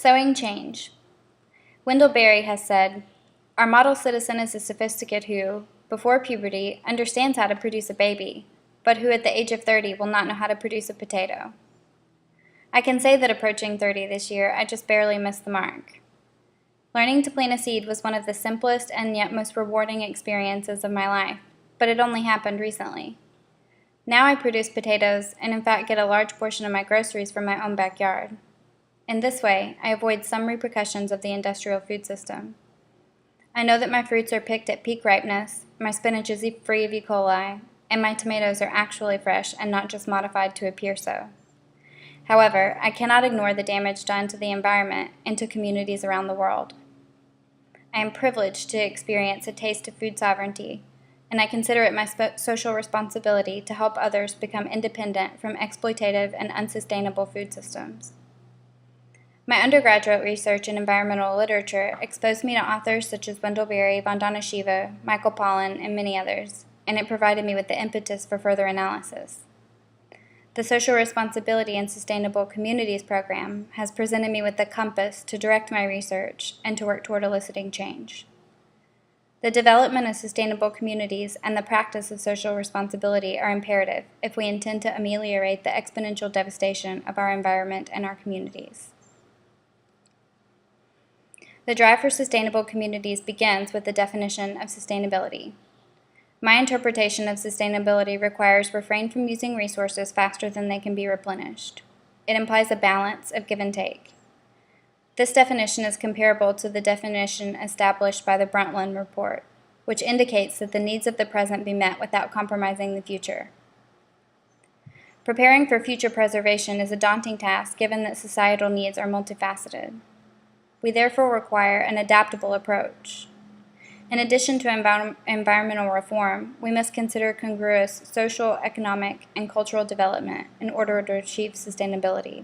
Sowing change. Wendell Berry has said, "Our model citizen is a sophisticate who, before puberty, understands how to produce a baby, but who at the age of 30 will not know how to produce a potato." I can say that approaching 30 this year, I just barely missed the mark. Learning to plant a seed was one of the simplest and yet most rewarding experiences of my life, but it only happened recently. Now I produce potatoes and in fact get a large portion of my groceries from my own backyard. In this way, I avoid some repercussions of the industrial food system. I know that my fruits are picked at peak ripeness, my spinach is free of E. coli, and my tomatoes are actually fresh and not just modified to appear so. However, I cannot ignore the damage done to the environment and to communities around the world. I am privileged to experience a taste of food sovereignty, and I consider it my social responsibility to help others become independent from exploitative and unsustainable food systems. My undergraduate research in environmental literature exposed me to authors such as Wendell Berry, Vandana Shiva, Michael Pollan, and many others, and it provided me with the impetus for further analysis. The Social Responsibility and Sustainable Communities program has presented me with the compass to direct my research and to work toward eliciting change. The development of sustainable communities and the practice of social responsibility are imperative if we intend to ameliorate the exponential devastation of our environment and our communities. The drive for sustainable communities begins with the definition of sustainability. My interpretation of sustainability requires refrain from using resources faster than they can be replenished. It implies a balance of give and take. This definition is comparable to the definition established by the Brundtland Report, which indicates that the needs of the present be met without compromising the future. Preparing for future preservation is a daunting task given that societal needs are multifaceted. We therefore require an adaptable approach. In addition to environmental reform, we must consider congruous social, economic, and cultural development in order to achieve sustainability.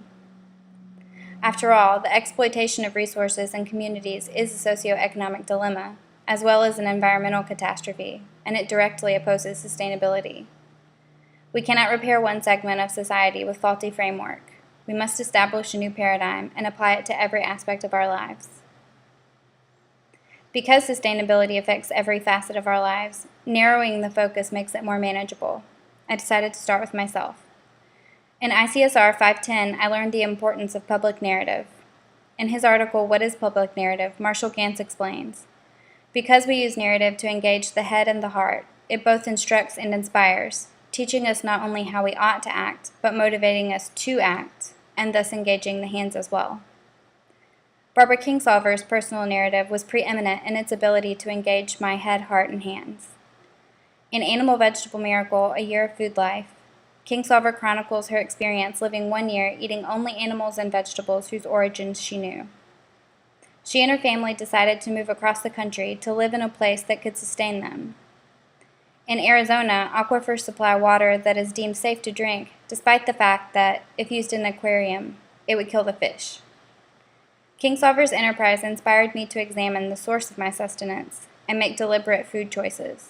After all, the exploitation of resources and communities is a socioeconomic dilemma, as well as an environmental catastrophe, and it directly opposes sustainability. We cannot repair one segment of society with faulty framework. We must establish a new paradigm and apply it to every aspect of our lives. Because sustainability affects every facet of our lives, narrowing the focus makes it more manageable. I decided to start with myself. In ICSR 510, I learned the importance of public narrative. In his article, "What is Public Narrative?" Marshall Gantz explains, "Because we use narrative to engage the head and the heart, it both instructs and inspires, teaching us not only how we ought to act, but motivating us to act, and thus engaging the hands as well." Barbara Kingsolver's personal narrative was preeminent in its ability to engage my head, heart, and hands. In Animal Vegetable Miracle, A Year of Food Life, Kingsolver chronicles her experience living 1 year eating only animals and vegetables whose origins she knew. She and her family decided to move across the country to live in a place that could sustain them. In Arizona, aquifers supply water that is deemed safe to drink, despite the fact that, if used in an aquarium, it would kill the fish. Kingsolver's enterprise inspired me to examine the source of my sustenance and make deliberate food choices.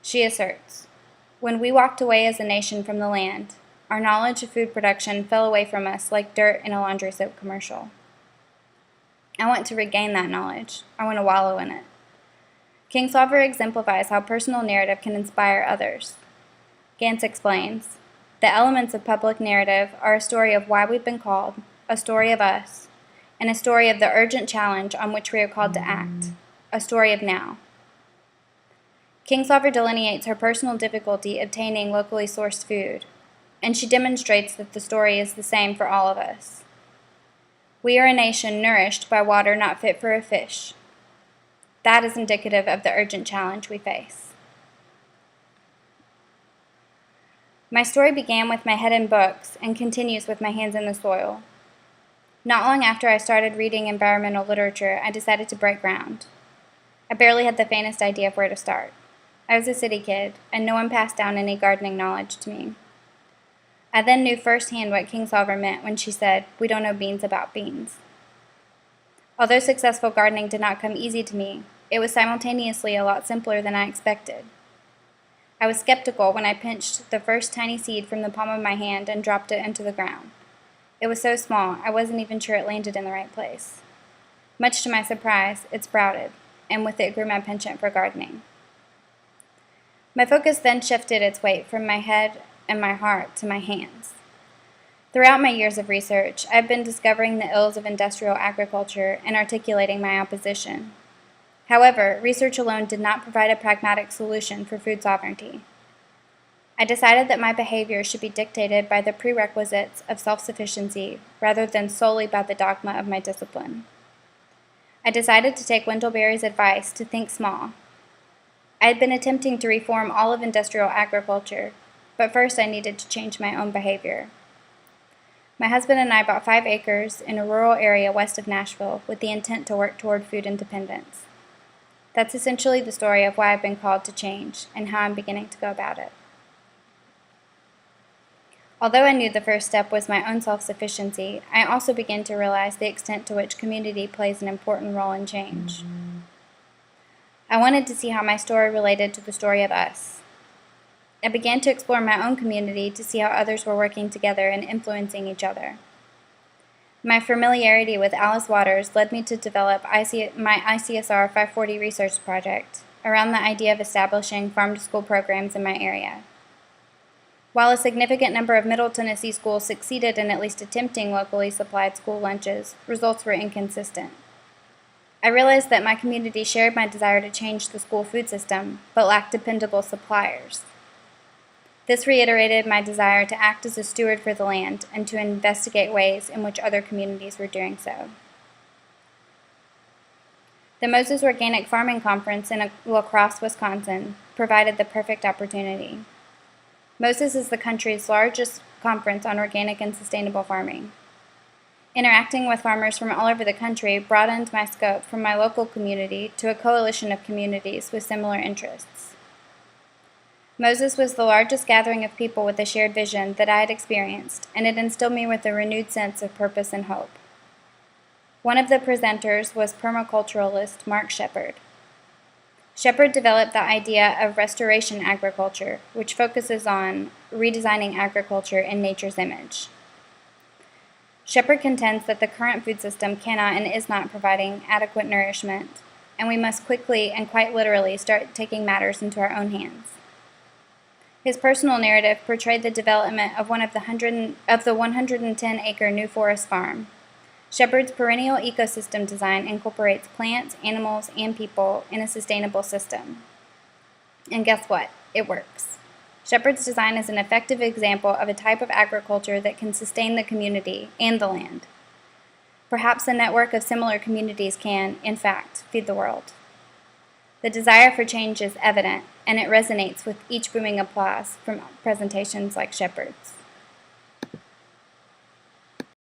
She asserts, "When we walked away as a nation from the land, our knowledge of food production fell away from us like dirt in a laundry soap commercial. I want to regain that knowledge. I want to wallow in it." Kingsolver exemplifies how personal narrative can inspire others. Gantz explains, "The elements of public narrative are a story of why we've been called, a story of us, and a story of the urgent challenge on which we are called to act, a story of now." Kingsolver delineates her personal difficulty obtaining locally sourced food, and she demonstrates that the story is the same for all of us. We are a nation nourished by water not fit for a fish. That is indicative of the urgent challenge we face. My story began with my head in books and continues with my hands in the soil. Not long after I started reading environmental literature, I decided to break ground. I barely had the faintest idea of where to start. I was a city kid, and no one passed down any gardening knowledge to me. I then knew firsthand what Kingsolver meant when she said, "We don't know beans about beans." Although successful gardening did not come easy to me, it was simultaneously a lot simpler than I expected. I was skeptical when I pinched the first tiny seed from the palm of my hand and dropped it into the ground. It was so small, I wasn't even sure it landed in the right place. Much to my surprise, it sprouted, and with it grew my penchant for gardening. My focus then shifted its weight from my head and my heart to my hands. Throughout my years of research, I've been discovering the ills of industrial agriculture and articulating my opposition. However, research alone did not provide a pragmatic solution for food sovereignty. I decided that my behavior should be dictated by the prerequisites of self-sufficiency rather than solely by the dogma of my discipline. I decided to take Wendell Berry's advice to think small. I had been attempting to reform all of industrial agriculture, but first I needed to change my own behavior. My husband and I bought 5 acres in a rural area west of Nashville with the intent to work toward food independence. That's essentially the story of why I've been called to change and how I'm beginning to go about it. Although I knew the first step was my own self-sufficiency, I also began to realize the extent to which community plays an important role in change. I wanted to see how my story related to the story of us. I began to explore my own community to see how others were working together and influencing each other. My familiarity with Alice Waters led me to develop my ICSR 540 research project around the idea of establishing farm-to-school programs in my area. While a significant number of Middle Tennessee schools succeeded in at least attempting locally supplied school lunches, results were inconsistent. I realized that my community shared my desire to change the school food system, but lacked dependable suppliers. This reiterated my desire to act as a steward for the land and to investigate ways in which other communities were doing so. The Moses Organic Farming Conference in La Crosse, Wisconsin, provided the perfect opportunity. Moses is the country's largest conference on organic and sustainable farming. Interacting with farmers from all over the country broadened my scope from my local community to a coalition of communities with similar interests. Moses was the largest gathering of people with a shared vision that I had experienced, and it instilled me with a renewed sense of purpose and hope. One of the presenters was permaculturalist Mark Shepard. Shepard developed the idea of restoration agriculture, which focuses on redesigning agriculture in nature's image. Shepard contends that the current food system cannot and is not providing adequate nourishment, and we must quickly and quite literally start taking matters into our own hands. His personal narrative portrayed the development of the 110-acre New Forest farm. Shepard's perennial ecosystem design incorporates plants, animals, and people in a sustainable system. And guess what? It works. Shepard's design is an effective example of a type of agriculture that can sustain the community and the land. Perhaps a network of similar communities can, in fact, feed the world. The desire for change is evident, and it resonates with each booming applause from presentations like Shepard's.